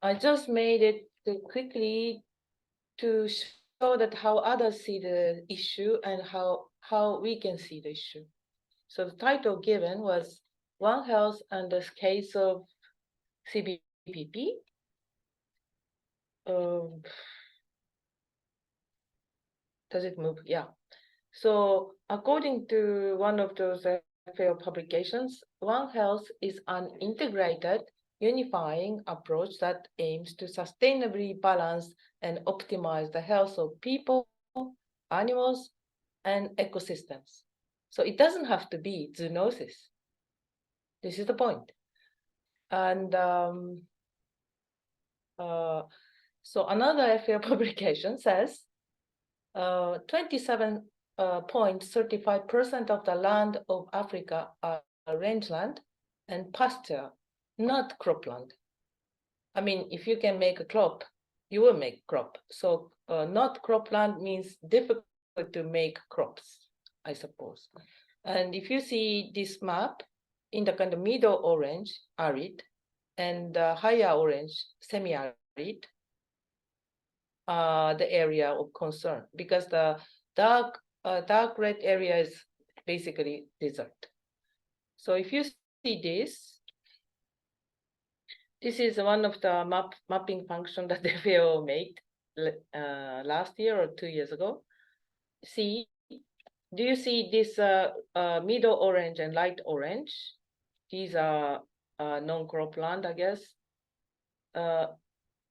I just made it quickly to show that how others see the issue and how we can see the issue. So the title given was One Health and the Case of CBPP. Does it move? Yeah. So according to one of those FAO publications, One Health is an integrated, unifying approach that aims to sustainably balance and optimize the health of people, animals, and ecosystems. So it doesn't have to be zoonosis. This is the point. And so another FAO publication says 27.35% of the land of Africa are rangeland and pasture, not cropland. I mean, if you can make a crop, you will make crop. So not cropland means difficult to make crops, I suppose. And if you see this map, in the kind of middle orange, arid, and higher orange, semi-arid, the area of concern, because the dark red area is basically desert. So if you see this is one of the mapping function that the FAO made last year or 2 years ago. See, do you see this middle orange and light orange? These are non-cropland, I guess.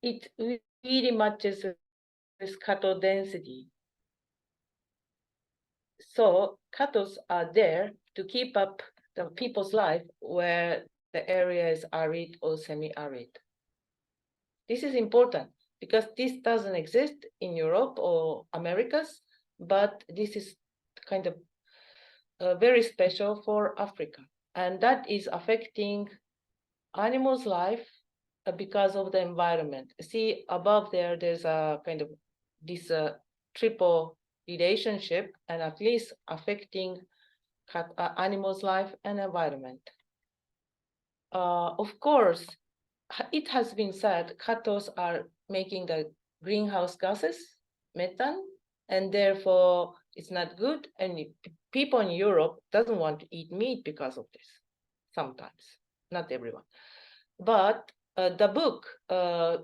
It really matches with cattle density. So cattle are there to keep up the people's life where the area is arid or semi-arid. This is important because this doesn't exist in Europe or Americas, but this is kind of very special for Africa. And that is affecting animals' life because of the environment. See above there, there's a kind of this triple relationship and at least affecting animals' life and environment. Of course, it has been said cattle are making the greenhouse gases, methane, and therefore it's not good. And people in Europe doesn't want to eat meat because of this. Sometimes, not everyone. But the book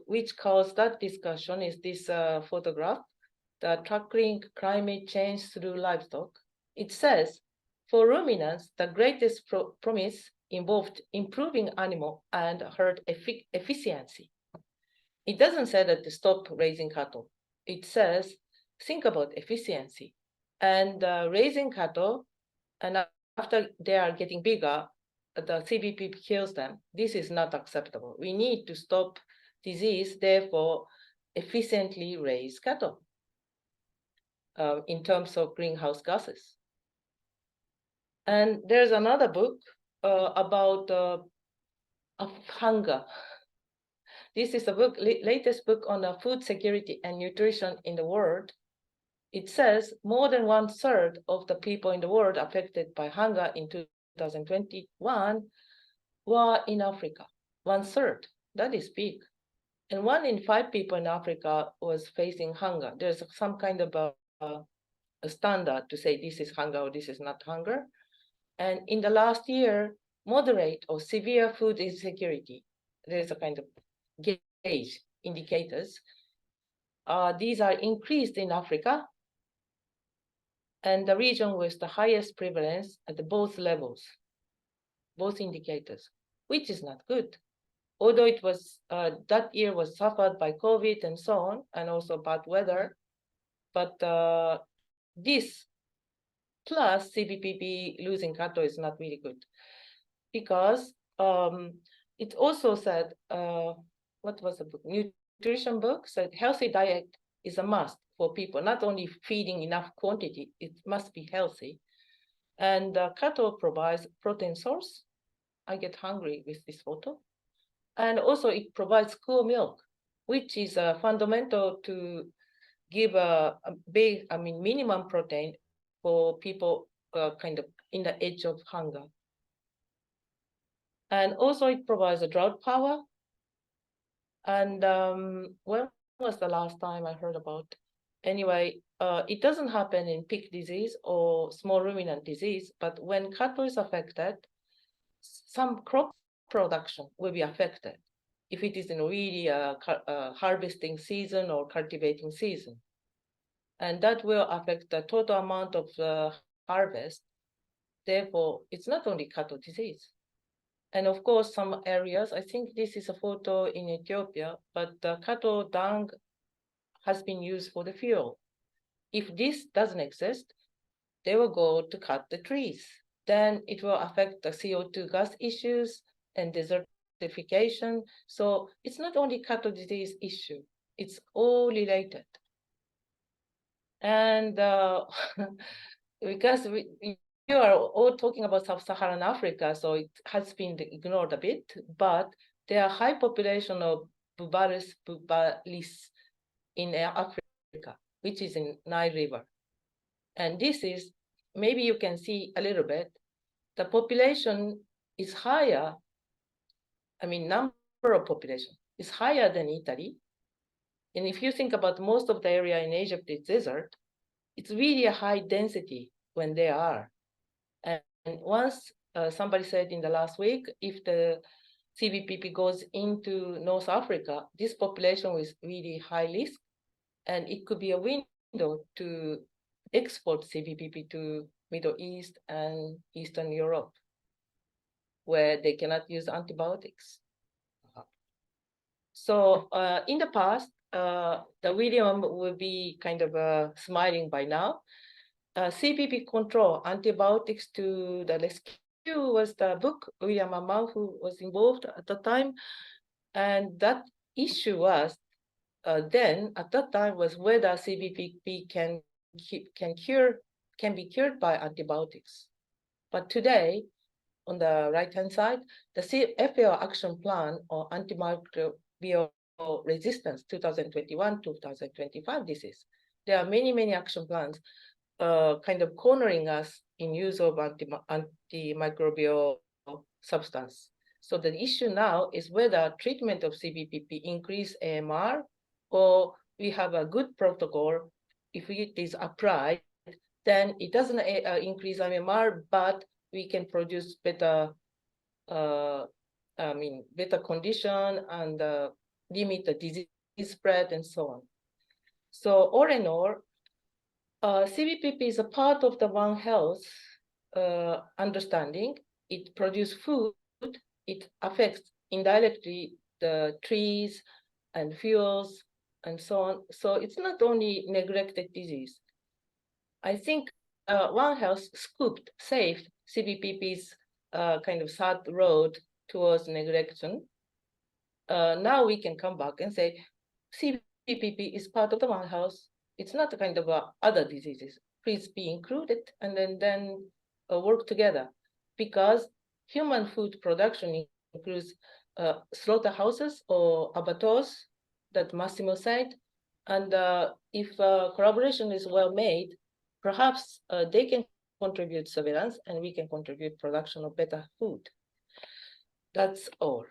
which caused that discussion is this photograph, the Tackling Climate Change Through Livestock. It says, for ruminants, the greatest promise involved improving animal and herd efficiency. It doesn't say that to stop raising cattle. It says, think about efficiency. And raising cattle, and after they are getting bigger, the CBPP kills them. This is not acceptable. We need to stop disease, therefore, efficiently raise cattle in terms of greenhouse gases. And there's another book about hunger. This is a book, latest book on food security and nutrition in the world. It says more than 1/3 of the people in the world affected by hunger in 2021 were in Africa. 1/3, that is big. And 1 in 5 people in Africa was facing hunger. There's some kind of a standard to say this is hunger or this is not hunger. And in the last year, moderate or severe food insecurity, there's a kind of gauge indicators. These are increased in Africa, and the region with the highest prevalence at both levels, both indicators, which is not good. Although it was that year was suffered by COVID and so on, and also bad weather, but this plus CBPP losing cattle is not really good, because it also said, what was the book? Nutrition book said healthy diet is a must for people, not only feeding enough quantity, it must be healthy. And cattle provides protein source. I get hungry with this photo. And also it provides cool milk, which is fundamental to give a minimum protein for people kind of in the edge of hunger. And also it provides a drought power. And when was the last time I heard about? Anyway, it doesn't happen in pig disease or small ruminant disease, but when cattle is affected, some crop production will be affected if it is in really a harvesting season or cultivating season. And that will affect the total amount of harvest. Therefore, it's not only cattle disease. And of course, some areas, I think this is a photo in Ethiopia, but the cattle dung has been used for the fuel. If this doesn't exist, they will go to cut the trees. Then it will affect the CO2 gas issues and desertification. So it's not only cattle disease issue, it's all related. And because you are all talking about sub-Saharan Africa, so it has been ignored a bit, but there are high population of Bubalis in Africa, which is in Nile River. And this is, maybe you can see a little bit, the population is higher, I mean, number of population is higher than Italy. And if you think about most of the area in Egypt, it's desert, it's really a high density when they are. And once somebody said in the last week, if the CBPP goes into North Africa, this population is really high risk, and it could be a window to export CBPP to Middle East and Eastern Europe, where they cannot use antibiotics. So in the past, the William will be kind of smiling by now. CBP control antibiotics to the rescue was the book, William Amau, who was involved at the time. And that issue was then at that time was whether CBPP can be cured by antibiotics. But today, on the right-hand side, the FAO action plan on antimicrobial resistance 2021-2025 disease. There are many action plans kind of cornering us in use of antimicrobial substance. So the issue now is whether treatment of CBPP increase AMR, or we have a good protocol. If it is applied, then it doesn't increase AMR, but we can produce better, better condition and limit the disease spread and so on. So all in all, CBPP is a part of the One Health understanding. It produces food, it affects indirectly the trees and fuels and so on. So it's not only neglected disease. I think One Health saved CBPP's kind of sad road towards neglection. Now we can come back and say CBPP is part of the One Health. It's not a kind of other diseases. Please be included and then work together, because human food production includes slaughterhouses or abattoirs that Massimo said. And if collaboration is well made, perhaps they can contribute surveillance and we can contribute production of better food. That's all.